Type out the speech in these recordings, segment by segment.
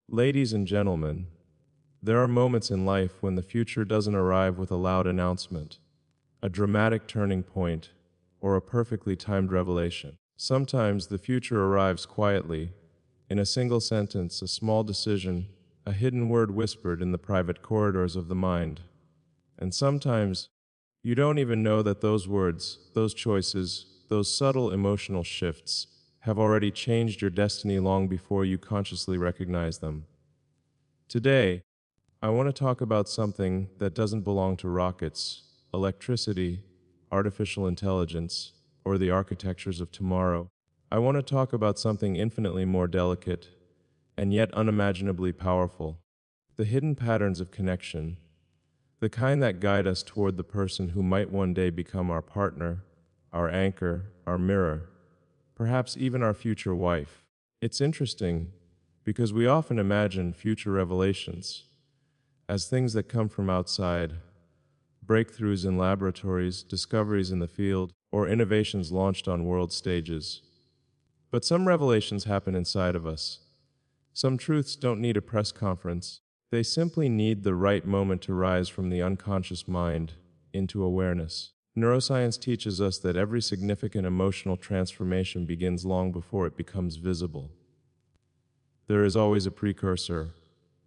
Ladies and gentlemen, there are moments in life when the future doesn't arrive with a loud announcement, a dramatic turning point, or a perfectly timed revelation. Sometimes the future arrives quietly, in a single sentence, a small decision, a hidden word whispered in the private corridors of the mind. And sometimes you don't even know that those words, those choices, those subtle emotional shifts have already changed your destiny long before you consciously recognize them. Today, I want to talk about something that doesn't belong to rockets, electricity, artificial intelligence, or the architectures of tomorrow. I want to talk about something infinitely more delicate and yet unimaginably powerful: the hidden patterns of connection, the kind that guide us toward the person who might one day become our partner, our anchor, our mirror, perhaps even our future wife. It's interesting because we often imagine future revelations as things that come from outside, breakthroughs in laboratories, discoveries in the field, or innovations launched on world stages. But some revelations happen inside of us. Some truths don't need a press conference. They simply need the right moment to rise from the unconscious mind into awareness. Neuroscience teaches us that every significant emotional transformation begins long before it becomes visible. There is always a precursor,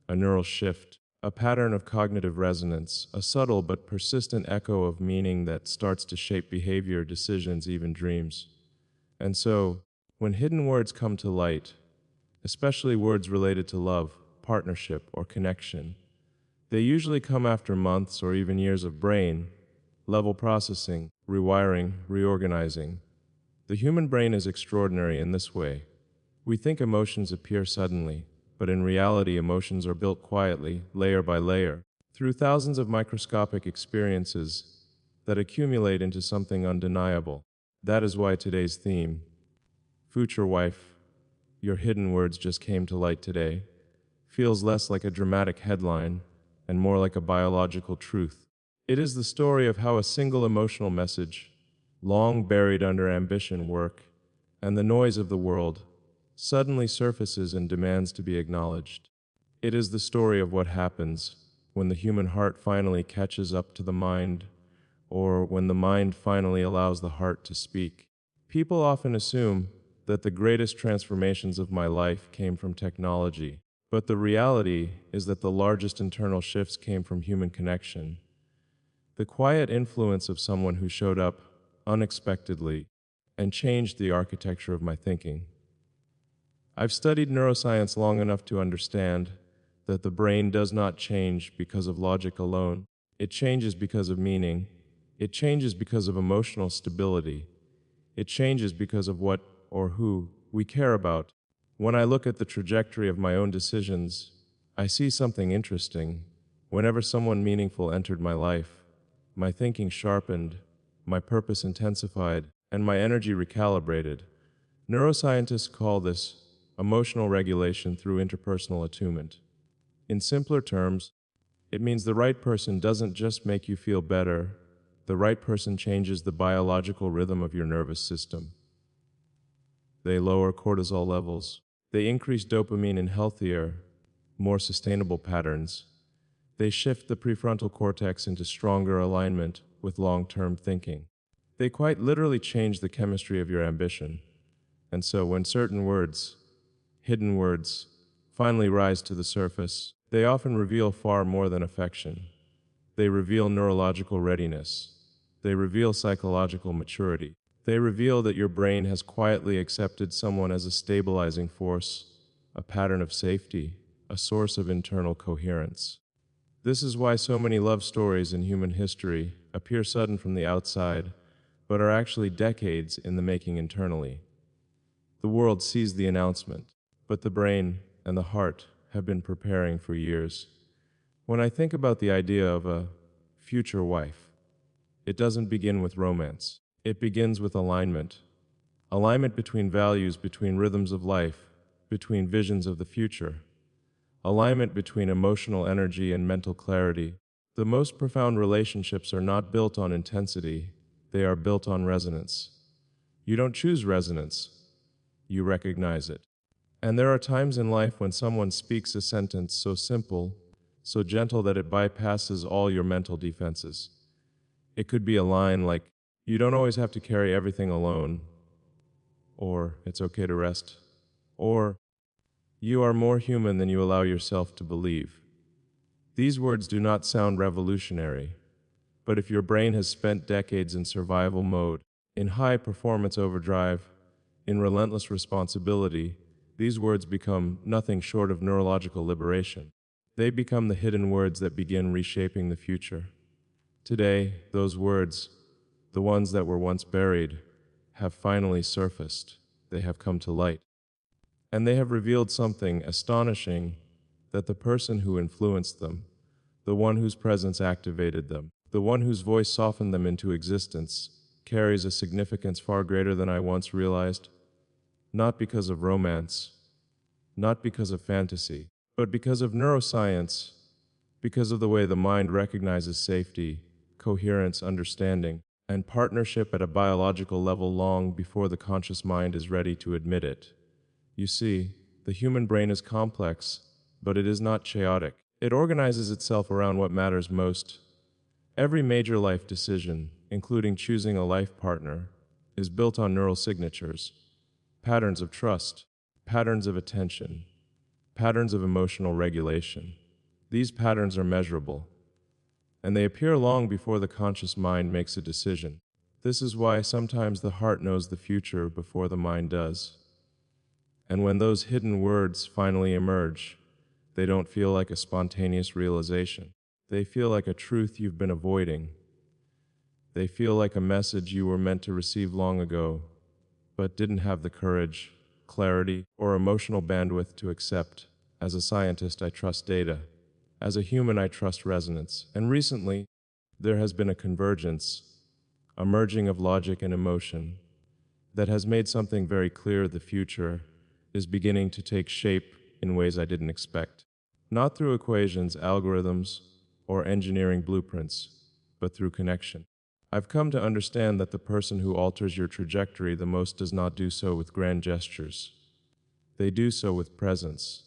a neural shift, a pattern of cognitive resonance, a subtle but persistent echo of meaning that starts to shape behavior, decisions, even dreams. And so, when hidden words come to light, especially words related to love, partnership, or connection, they usually come after months or even years of brain level processing, rewiring, reorganizing. The human brain is extraordinary in this way. We think emotions appear suddenly, but in reality, emotions are built quietly, layer by layer, through thousands of microscopic experiences that accumulate into something undeniable. That is why today's theme, Future Wife, your hidden words just came to light today, feels less like a dramatic headline and more like a biological truth. It is the story of how a single emotional message, long buried under ambition, work, and the noise of the world, suddenly surfaces and demands to be acknowledged. It is the story of what happens when the human heart finally catches up to the mind, or when the mind finally allows the heart to speak. People often assume that the greatest transformations of my life came from technology, but the reality is that the largest internal shifts came from human connection. The quiet influence of someone who showed up unexpectedly and changed the architecture of my thinking. I've studied neuroscience long enough to understand that the brain does not change because of logic alone. It changes because of meaning. It changes because of emotional stability. It changes because of what or who we care about. When I look at the trajectory of my own decisions, I see something interesting. Whenever someone meaningful entered my life, my thinking sharpened, my purpose intensified, and my energy recalibrated. Neuroscientists call this emotional regulation through interpersonal attunement. In simpler terms, it means the right person doesn't just make you feel better, the right person changes the biological rhythm of your nervous system. They lower cortisol levels. They increase dopamine in healthier, more sustainable patterns. They shift the prefrontal cortex into stronger alignment with long-term thinking. They quite literally change the chemistry of your ambition. And so when certain words, hidden words, finally rise to the surface, they often reveal far more than affection. They reveal neurological readiness. They reveal psychological maturity. They reveal that your brain has quietly accepted someone as a stabilizing force, a pattern of safety, a source of internal coherence. This is why so many love stories in human history appear sudden from the outside, but are actually decades in the making internally. The world sees the announcement, but the brain and the heart have been preparing for years. When I think about the idea of a future wife, it doesn't begin with romance. It begins with alignment. Alignment between values, between rhythms of life, between visions of the future. Alignment between emotional energy and mental clarity. The most profound relationships are not built on intensity, they are built on resonance. You don't choose resonance, you recognize it. And there are times in life when someone speaks a sentence so simple, so gentle that it bypasses all your mental defenses. It could be a line like, "You don't always have to carry everything alone," or "It's okay to rest," or "You are more human than you allow yourself to believe." These words do not sound revolutionary, but if your brain has spent decades in survival mode, in high performance overdrive, in relentless responsibility, these words become nothing short of neurological liberation. They become the hidden words that begin reshaping the future. Today, those words, the ones that were once buried, have finally surfaced. They have come to light. And they have revealed something astonishing, that the person who influenced them, the one whose presence activated them, the one whose voice softened them into existence, carries a significance far greater than I once realized, not because of romance, not because of fantasy, but because of neuroscience, because of the way the mind recognizes safety, coherence, understanding, and partnership at a biological level long before the conscious mind is ready to admit it. You see, the human brain is complex, but it is not chaotic. It organizes itself around what matters most. Every major life decision, including choosing a life partner, is built on neural signatures, patterns of trust, patterns of attention, patterns of emotional regulation. These patterns are measurable, and they appear long before the conscious mind makes a decision. This is why sometimes the heart knows the future before the mind does. And when those hidden words finally emerge, they don't feel like a spontaneous realization. They feel like a truth you've been avoiding. They feel like a message you were meant to receive long ago, but didn't have the courage, clarity, or emotional bandwidth to accept. As a scientist, I trust data. As a human, I trust resonance. And recently, there has been a convergence, a merging of logic and emotion, that has made something very clear: the future is beginning to take shape in ways I didn't expect. Not through equations, algorithms, or engineering blueprints, but through connection. I've come to understand that the person who alters your trajectory the most does not do so with grand gestures. They do so with presence,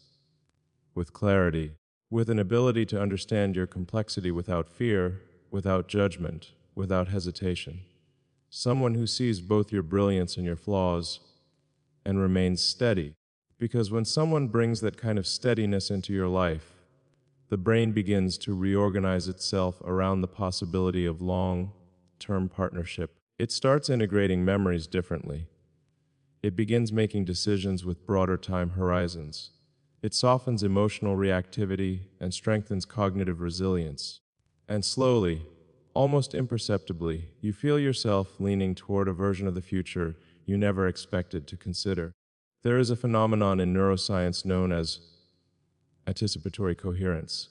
with clarity, with an ability to understand your complexity without fear, without judgment, without hesitation. Someone who sees both your brilliance and your flaws and remains steady. Because when someone brings that kind of steadiness into your life, the brain begins to reorganize itself around the possibility of long-term partnership. It starts integrating memories differently. It begins making decisions with broader time horizons. It softens emotional reactivity and strengthens cognitive resilience. And slowly, almost imperceptibly, you feel yourself leaning toward a version of the future you never expected to consider. There is a phenomenon in neuroscience known as anticipatory coherence.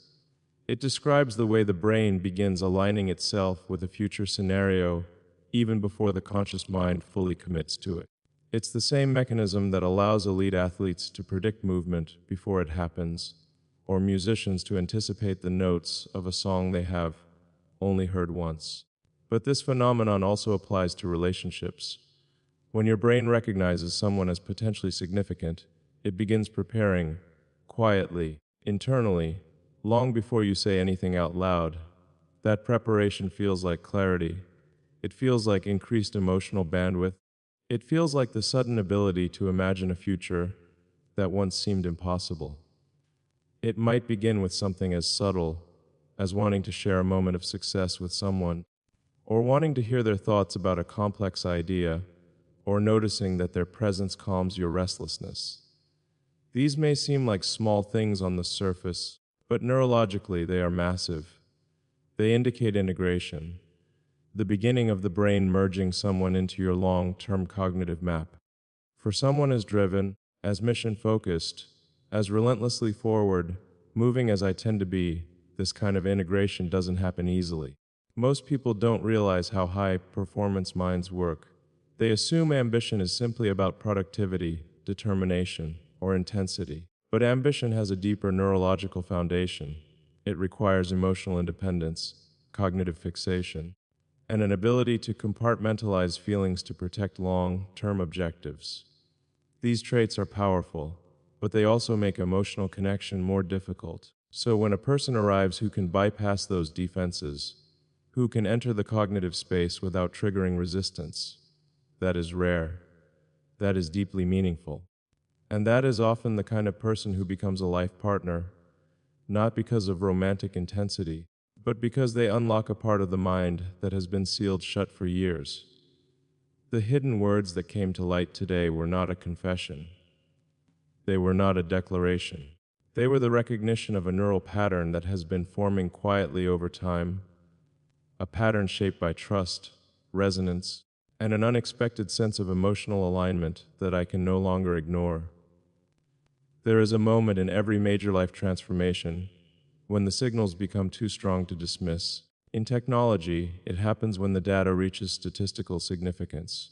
It describes the way the brain begins aligning itself with a future scenario even before the conscious mind fully commits to it. It's the same mechanism that allows elite athletes to predict movement before it happens, or musicians to anticipate the notes of a song they have only heard once. But this phenomenon also applies to relationships. When your brain recognizes someone as potentially significant, it begins preparing, quietly, internally, long before you say anything out loud. That preparation feels like clarity. It feels like increased emotional bandwidth. It feels like the sudden ability to imagine a future that once seemed impossible. It might begin with something as subtle as wanting to share a moment of success with someone, or wanting to hear their thoughts about a complex idea, or noticing that their presence calms your restlessness. These may seem like small things on the surface, but neurologically they are massive. They indicate integration, the beginning of the brain merging someone into your long-term cognitive map. For someone as driven, as mission-focused, as relentlessly forward, moving as I tend to be, this kind of integration doesn't happen easily. Most people don't realize how high-performance minds work. They assume ambition is simply about productivity, determination, or intensity. But ambition has a deeper neurological foundation. It requires emotional independence, cognitive fixation, and an ability to compartmentalize feelings to protect long-term objectives. These traits are powerful, but they also make emotional connection more difficult. So when a person arrives who can bypass those defenses, who can enter the cognitive space without triggering resistance, that is rare, that is deeply meaningful. And that is often the kind of person who becomes a life partner, not because of romantic intensity, but because they unlock a part of the mind that has been sealed shut for years. The hidden words that came to light today were not a confession. They were not a declaration. They were the recognition of a neural pattern that has been forming quietly over time, a pattern shaped by trust, resonance, and an unexpected sense of emotional alignment that I can no longer ignore. There is a moment in every major life transformation when the signals become too strong to dismiss. In technology, it happens when the data reaches statistical significance.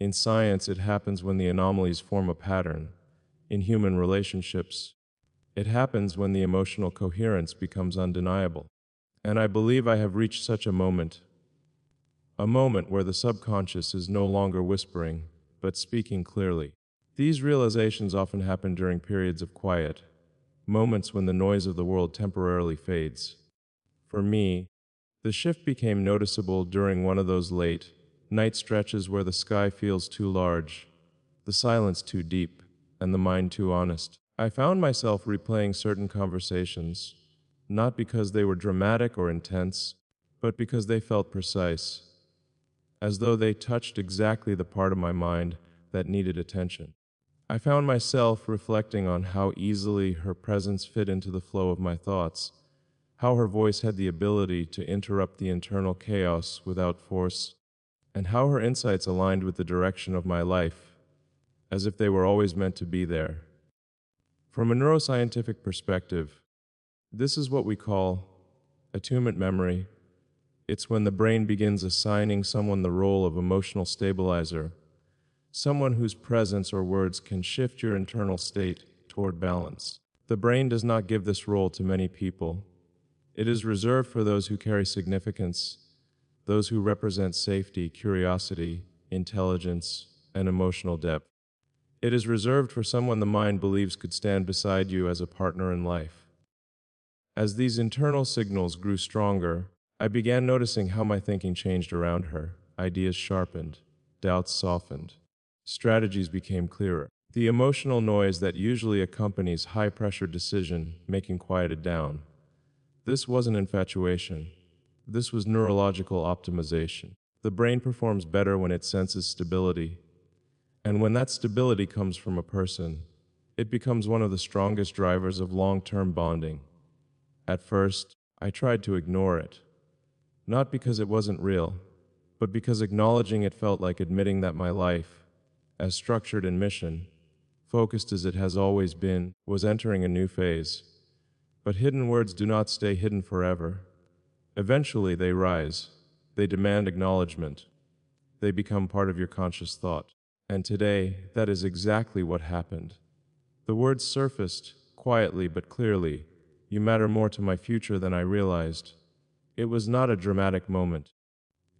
In science, it happens when the anomalies form a pattern. In human relationships, it happens when the emotional coherence becomes undeniable. And I believe I have reached such a moment where the subconscious is no longer whispering, but speaking clearly. These realizations often happen during periods of quiet, moments when the noise of the world temporarily fades. For me, the shift became noticeable during one of those late, night stretches where the sky feels too large, the silence too deep, and the mind too honest. I found myself replaying certain conversations, not because they were dramatic or intense, but because they felt precise, as though they touched exactly the part of my mind that needed attention. I found myself reflecting on how easily her presence fit into the flow of my thoughts, how her voice had the ability to interrupt the internal chaos without force, and how her insights aligned with the direction of my life, as if they were always meant to be there. From a neuroscientific perspective, this is what we call attunement memory. It's when the brain begins assigning someone the role of emotional stabilizer, someone whose presence or words can shift your internal state toward balance. The brain does not give this role to many people. It is reserved for those who carry significance, those who represent safety, curiosity, intelligence, and emotional depth. It is reserved for someone the mind believes could stand beside you as a partner in life. As these internal signals grew stronger, I began noticing how my thinking changed around her. Ideas sharpened, doubts softened, strategies became clearer. The emotional noise that usually accompanies high-pressure decision-making quieted down. This wasn't infatuation. This was neurological optimization. The brain performs better when it senses stability. And when that stability comes from a person, it becomes one of the strongest drivers of long-term bonding. At first, I tried to ignore it. Not because it wasn't real, but because acknowledging it felt like admitting that my life, as structured in mission, focused as it has always been, was entering a new phase. But hidden words do not stay hidden forever. Eventually they rise. They demand acknowledgement. They become part of your conscious thought. And today, that is exactly what happened. The words surfaced, quietly but clearly. You matter more to my future than I realized. It was not a dramatic moment.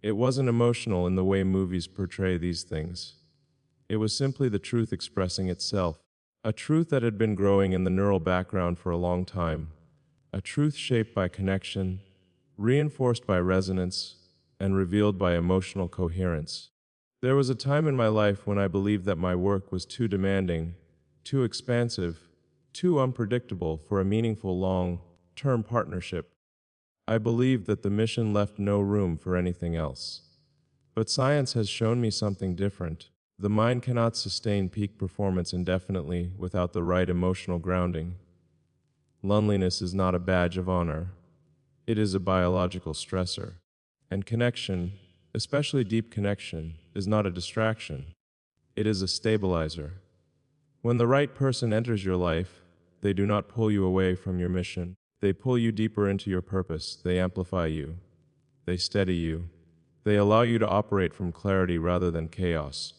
It wasn't emotional in the way movies portray these things. It was simply the truth expressing itself. A truth that had been growing in the neural background for a long time. A truth shaped by connection, reinforced by resonance, and revealed by emotional coherence. There was a time in my life when I believed that my work was too demanding, too expansive, too unpredictable for a meaningful long-term partnership. I believed that the mission left no room for anything else. But science has shown me something different. The mind cannot sustain peak performance indefinitely without the right emotional grounding. Loneliness is not a badge of honor. It is a biological stressor. And connection, especially deep connection, is not a distraction. It is a stabilizer. When the right person enters your life, they do not pull you away from your mission. They pull you deeper into your purpose. They amplify you. They steady you. They allow you to operate from clarity rather than chaos.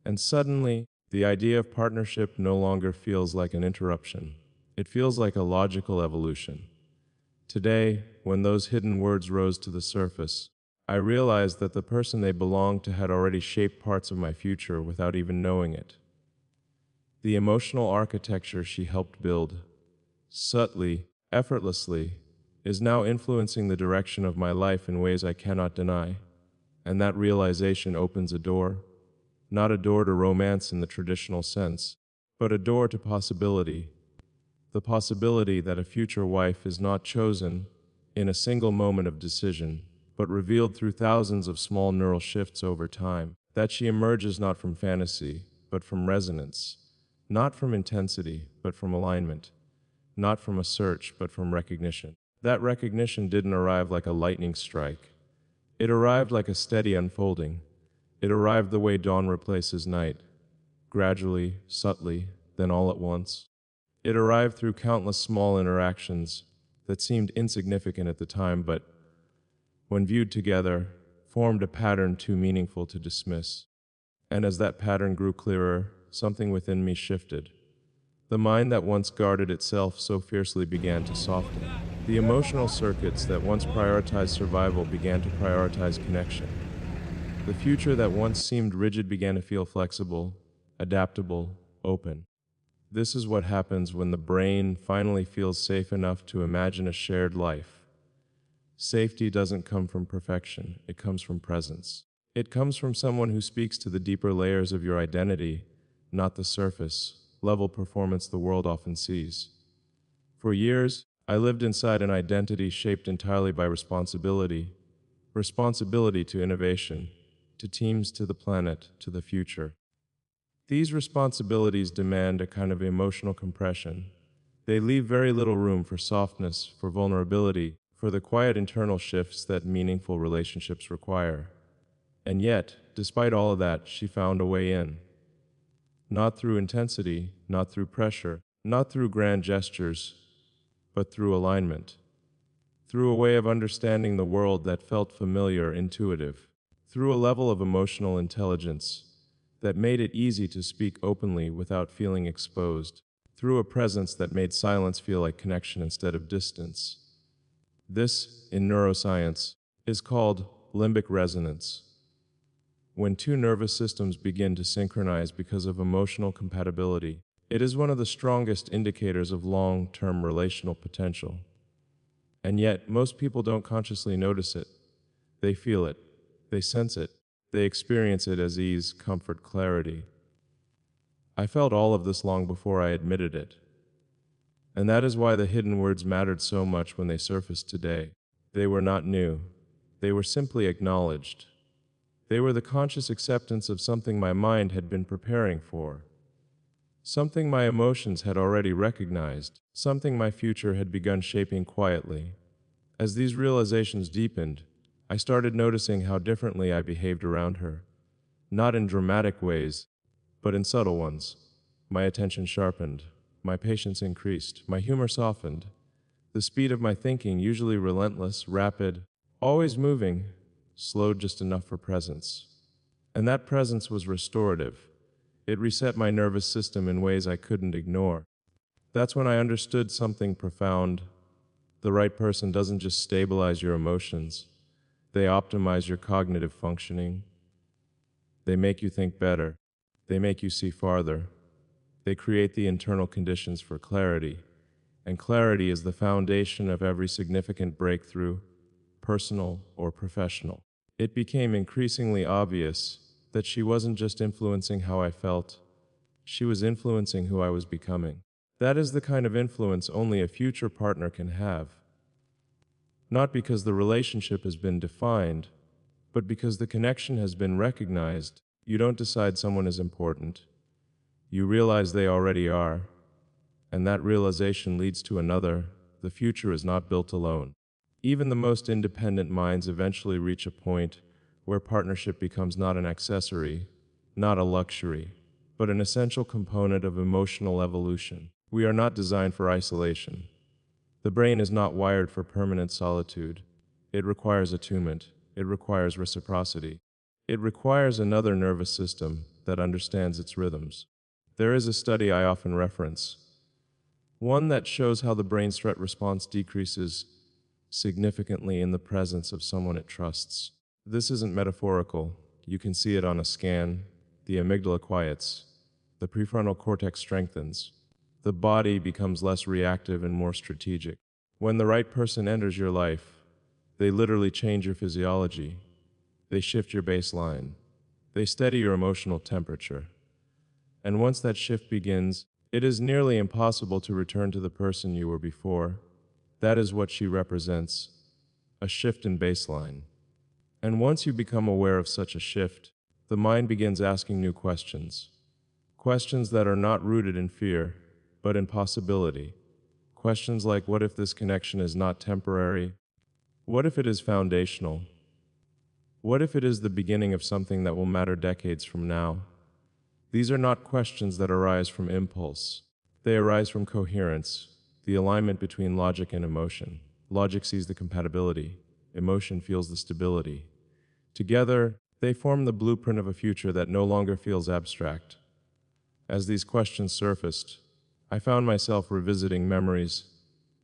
And suddenly, the idea of partnership no longer feels like an interruption. It feels like a logical evolution. Today, when those hidden words rose to the surface, I realized that the person they belonged to had already shaped parts of my future without even knowing it. The emotional architecture she helped build, subtly, effortlessly, is now influencing the direction of my life in ways I cannot deny. And that realization opens a door, not a door to romance in the traditional sense, but a door to possibility. The possibility that a future wife is not chosen in a single moment of decision, but revealed through thousands of small neural shifts over time. That she emerges not from fantasy, but from resonance, not from intensity, but from alignment, not from a search, but from recognition. That recognition didn't arrive like a lightning strike. It arrived like a steady unfolding. It arrived the way dawn replaces night, gradually, subtly, then all at once. It arrived through countless small interactions that seemed insignificant at the time, but, when viewed together, formed a pattern too meaningful to dismiss. And as that pattern grew clearer, something within me shifted. The mind that once guarded itself so fiercely began to soften. The emotional circuits that once prioritized survival began to prioritize connection. The future that once seemed rigid began to feel flexible, adaptable, open. This is what happens when the brain finally feels safe enough to imagine a shared life. Safety doesn't come from perfection, it comes from presence. It comes from someone who speaks to the deeper layers of your identity, not the surface level performance the world often sees. For years, I lived inside an identity shaped entirely by responsibility to innovation, to teams, to the planet, to the future. These responsibilities demand a kind of emotional compression. They leave very little room for softness, for vulnerability, for the quiet internal shifts that meaningful relationships require. And yet, despite all of that, she found a way in. Not through intensity, not through pressure, not through grand gestures, but through alignment. Through a way of understanding the world that felt familiar, intuitive. Through a level of emotional intelligence that made it easy to speak openly without feeling exposed. Through a presence that made silence feel like connection instead of distance. This, in neuroscience, is called limbic resonance. When two nervous systems begin to synchronize because of emotional compatibility, it is one of the strongest indicators of long-term relational potential. And yet, most people don't consciously notice it. They feel it. They sense it. They experience it as ease, comfort, clarity. I felt all of this long before I admitted it. And that is why the hidden words mattered so much when they surfaced today. They were not new. They were simply acknowledged. They were the conscious acceptance of something my mind had been preparing for. Something my emotions had already recognized. Something my future had begun shaping quietly. As these realizations deepened, I started noticing how differently I behaved around her. Not in dramatic ways, but in subtle ones. My attention sharpened. My patience increased. My humor softened. The speed of my thinking, usually relentless, rapid, always moving, slowed just enough for presence. And that presence was restorative. It reset my nervous system in ways I couldn't ignore. That's when I understood something profound. The right person doesn't just stabilize your emotions. They optimize your cognitive functioning. They make you think better. They make you see farther. They create the internal conditions for clarity. And clarity is the foundation of every significant breakthrough, personal or professional. It became increasingly obvious that she wasn't just influencing how I felt, she was influencing who I was becoming. That is the kind of influence only a future partner can have. Not because the relationship has been defined, but because the connection has been recognized. You don't decide someone is important. You realize they already are, and that realization leads to another. The future is not built alone. Even the most independent minds eventually reach a point where partnership becomes not an accessory, not a luxury, but an essential component of emotional evolution. We are not designed for isolation. The brain is not wired for permanent solitude. It requires attunement. It requires reciprocity. It requires another nervous system that understands its rhythms. There is a study I often reference, one that shows how the brain's threat response decreases significantly in the presence of someone it trusts. This isn't metaphorical. You can see it on a scan. The amygdala quiets. The prefrontal cortex strengthens. The body becomes less reactive and more strategic. When the right person enters your life, they literally change your physiology. They shift your baseline. They steady your emotional temperature. And once that shift begins, it is nearly impossible to return to the person you were before. That is what she represents, a shift in baseline. And once you become aware of such a shift, the mind begins asking new questions. Questions that are not rooted in fear, but in possibility. Questions like, what if this connection is not temporary? What if it is foundational? What if it is the beginning of something that will matter decades from now? These are not questions that arise from impulse. They arise from coherence, the alignment between logic and emotion. Logic sees the compatibility. Emotion feels the stability. Together, they form the blueprint of a future that no longer feels abstract. As these questions surfaced, I found myself revisiting memories,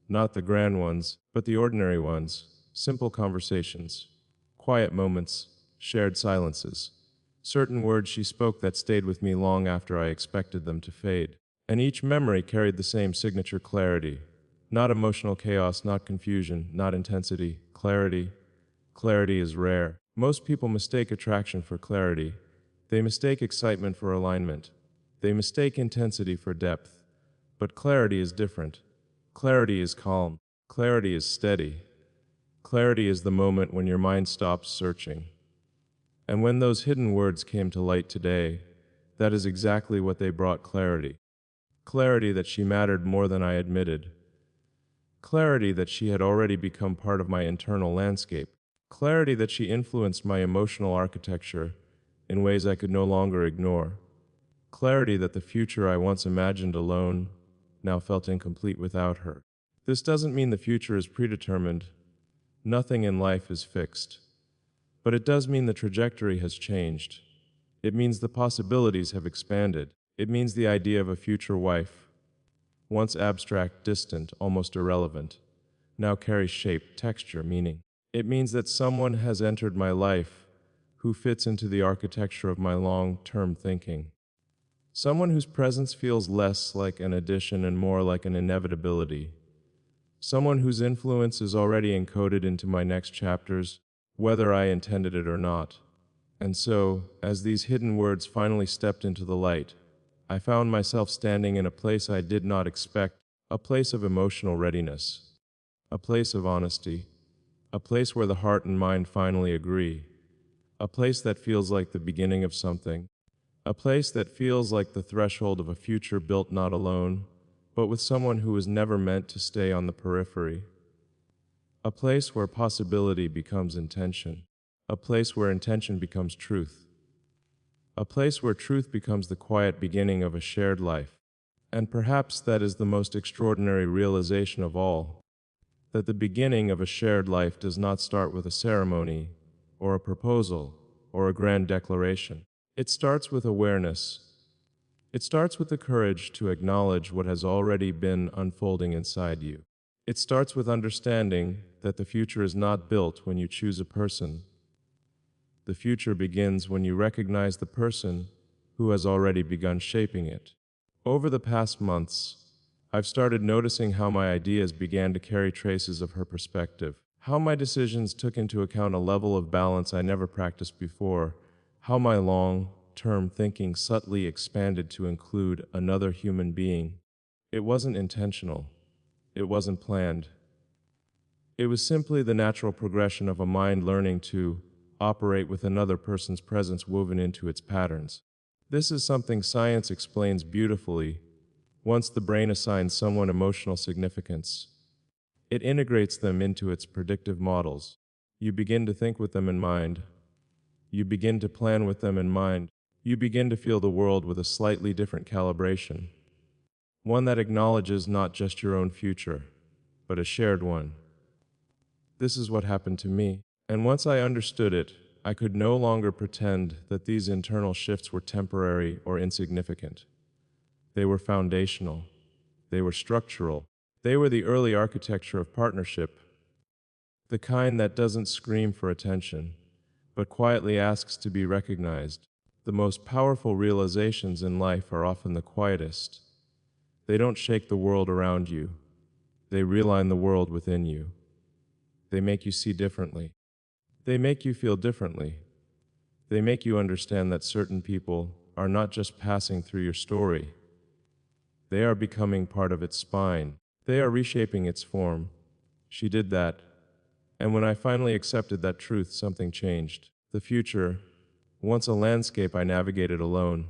not the grand ones, but the ordinary ones, simple conversations, quiet moments, shared silences. Certain words she spoke that stayed with me long after I expected them to fade. And each memory carried the same signature clarity. Not emotional chaos, not confusion, not intensity. Clarity. Clarity is rare. Most people mistake attraction for clarity. They mistake excitement for alignment. They mistake intensity for depth. But clarity is different. Clarity is calm. Clarity is steady. Clarity is the moment when your mind stops searching. And when those hidden words came to light today, that is exactly what they brought: clarity. Clarity that she mattered more than I admitted. Clarity that she had already become part of my internal landscape. Clarity that she influenced my emotional architecture in ways I could no longer ignore. Clarity that the future I once imagined alone now felt incomplete without her. This doesn't mean the future is predetermined. Nothing in life is fixed. But it does mean the trajectory has changed. It means the possibilities have expanded. It means the idea of a future wife, once abstract, distant, almost irrelevant, now carries shape, texture, meaning. It means that someone has entered my life who fits into the architecture of my long-term thinking. Someone whose presence feels less like an addition and more like an inevitability. Someone whose influence is already encoded into my next chapters, whether I intended it or not. And so, as these hidden words finally stepped into the light, I found myself standing in a place I did not expect, a place of emotional readiness, a place of honesty, a place where the heart and mind finally agree, a place that feels like the beginning of something, a place that feels like the threshold of a future built not alone, but with someone who was never meant to stay on the periphery. A place where possibility becomes intention. A place where intention becomes truth. A place where truth becomes the quiet beginning of a shared life. And perhaps that is the most extraordinary realization of all, that the beginning of a shared life does not start with a ceremony, or a proposal, or a grand declaration. It starts with awareness. It starts with the courage to acknowledge what has already been unfolding inside you. It starts with understanding that the future is not built when you choose a person. The future begins when you recognize the person who has already begun shaping it. Over the past months, I've started noticing how my ideas began to carry traces of her perspective, how my decisions took into account a level of balance I never practiced before, how my long-term thinking subtly expanded to include another human being. It wasn't intentional. It wasn't planned. It was simply the natural progression of a mind learning to operate with another person's presence woven into its patterns. This is something science explains beautifully. Once the brain assigns someone emotional significance, it integrates them into its predictive models. You begin to think with them in mind. You begin to plan with them in mind. You begin to feel the world with a slightly different calibration. One that acknowledges not just your own future, but a shared one. This is what happened to me. And once I understood it, I could no longer pretend that these internal shifts were temporary or insignificant. They were foundational. They were structural. They were the early architecture of partnership, the kind that doesn't scream for attention, but quietly asks to be recognized, The most powerful realizations in life are often the quietest. They don't shake the world around you. They realign the world within you. They make you see differently. They make you feel differently. They make you understand that certain people are not just passing through your story. They are becoming part of its spine. They are reshaping its form. She did that. And when I finally accepted that truth, something changed. The future, once a landscape I navigated alone,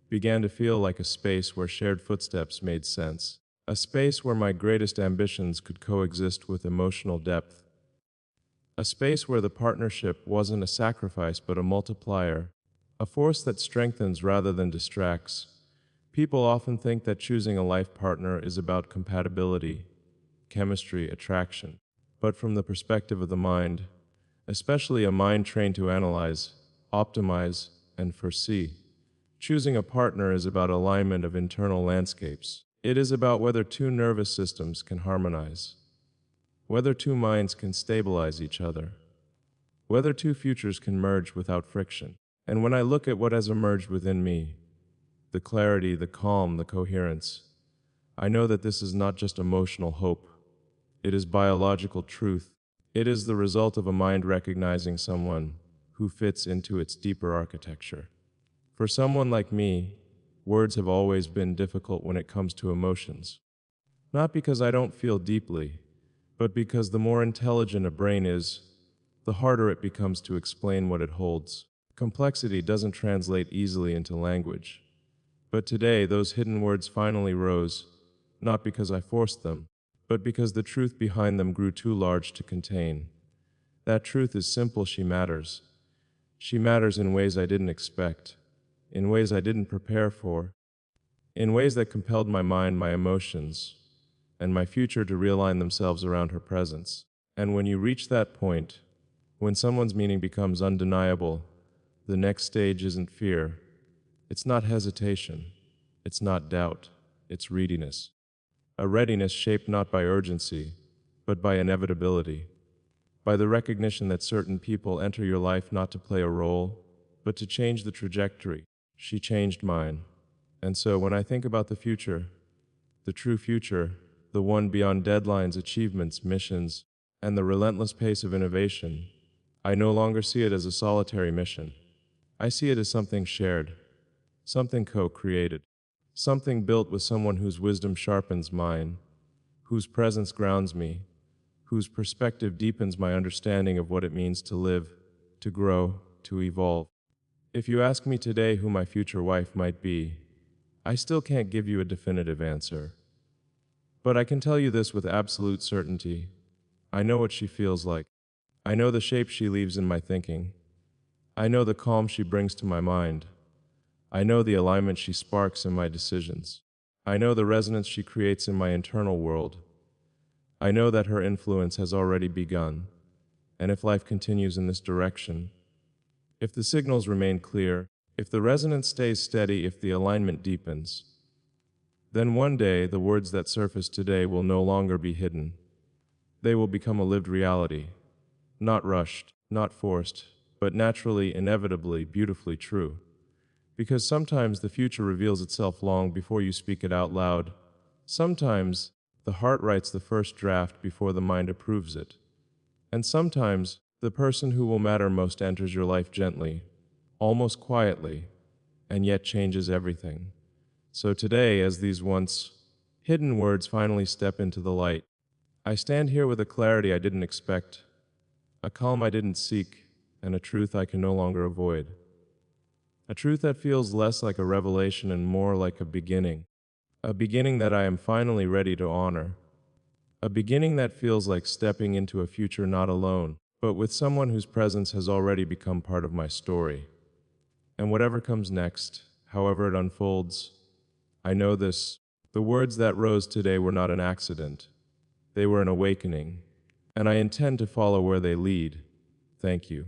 began to feel like a space where shared footsteps made sense. A space where my greatest ambitions could coexist with emotional depth. A space where the partnership wasn't a sacrifice but a multiplier, a force that strengthens rather than distracts. People often think that choosing a life partner is about compatibility, chemistry, attraction. But from the perspective of the mind, especially a mind trained to analyze, optimize, and foresee, choosing a partner is about alignment of internal landscapes. It is about whether two nervous systems can harmonize, whether two minds can stabilize each other, whether two futures can merge without friction. And when I look at what has emerged within me, the clarity, the calm, the coherence, I know that this is not just emotional hope. It is biological truth. It is the result of a mind recognizing someone who fits into its deeper architecture. For someone like me, words have always been difficult when it comes to emotions. Not because I don't feel deeply, but because the more intelligent a brain is, the harder it becomes to explain what it holds. Complexity doesn't translate easily into language. But today, those hidden words finally rose, not because I forced them, but because the truth behind them grew too large to contain. That truth is simple: she matters. She matters in ways I didn't expect, in ways I didn't prepare for, in ways that compelled my mind, my emotions, and my future to realign themselves around her presence. And when you reach that point, when someone's meaning becomes undeniable, the next stage isn't fear. It's not hesitation. It's not doubt. It's readiness. A readiness shaped not by urgency, but by inevitability, by the recognition that certain people enter your life not to play a role, but to change the trajectory. She changed mine. And so when I think about the future, the true future, the one beyond deadlines, achievements, missions, and the relentless pace of innovation, I no longer see it as a solitary mission. I see it as something shared, something co-created, something built with someone whose wisdom sharpens mine, whose presence grounds me, whose perspective deepens my understanding of what it means to live, to grow, to evolve. If you ask me today who my future wife might be, I still can't give you a definitive answer. But I can tell you this with absolute certainty. I know what she feels like. I know the shape she leaves in my thinking. I know the calm she brings to my mind. I know the alignment she sparks in my decisions. I know the resonance she creates in my internal world. I know that her influence has already begun, and if life continues in this direction, if the signals remain clear, if the resonance stays steady, if the alignment deepens, then one day the words that surface today will no longer be hidden. They will become a lived reality, not rushed, not forced, but naturally, inevitably, beautifully true. Because sometimes the future reveals itself long before you speak it out loud. Sometimes the heart writes the first draft before the mind approves it. And sometimes the person who will matter most enters your life gently, almost quietly, and yet changes everything. So today, as these once hidden words finally step into the light, I stand here with a clarity I didn't expect, a calm I didn't seek, and a truth I can no longer avoid. A truth that feels less like a revelation and more like a beginning that I am finally ready to honor. A beginning that feels like stepping into a future not alone, but with someone whose presence has already become part of my story. And whatever comes next, however it unfolds, I know this: the words that rose today were not an accident. They were an awakening, and I intend to follow where they lead. Thank you.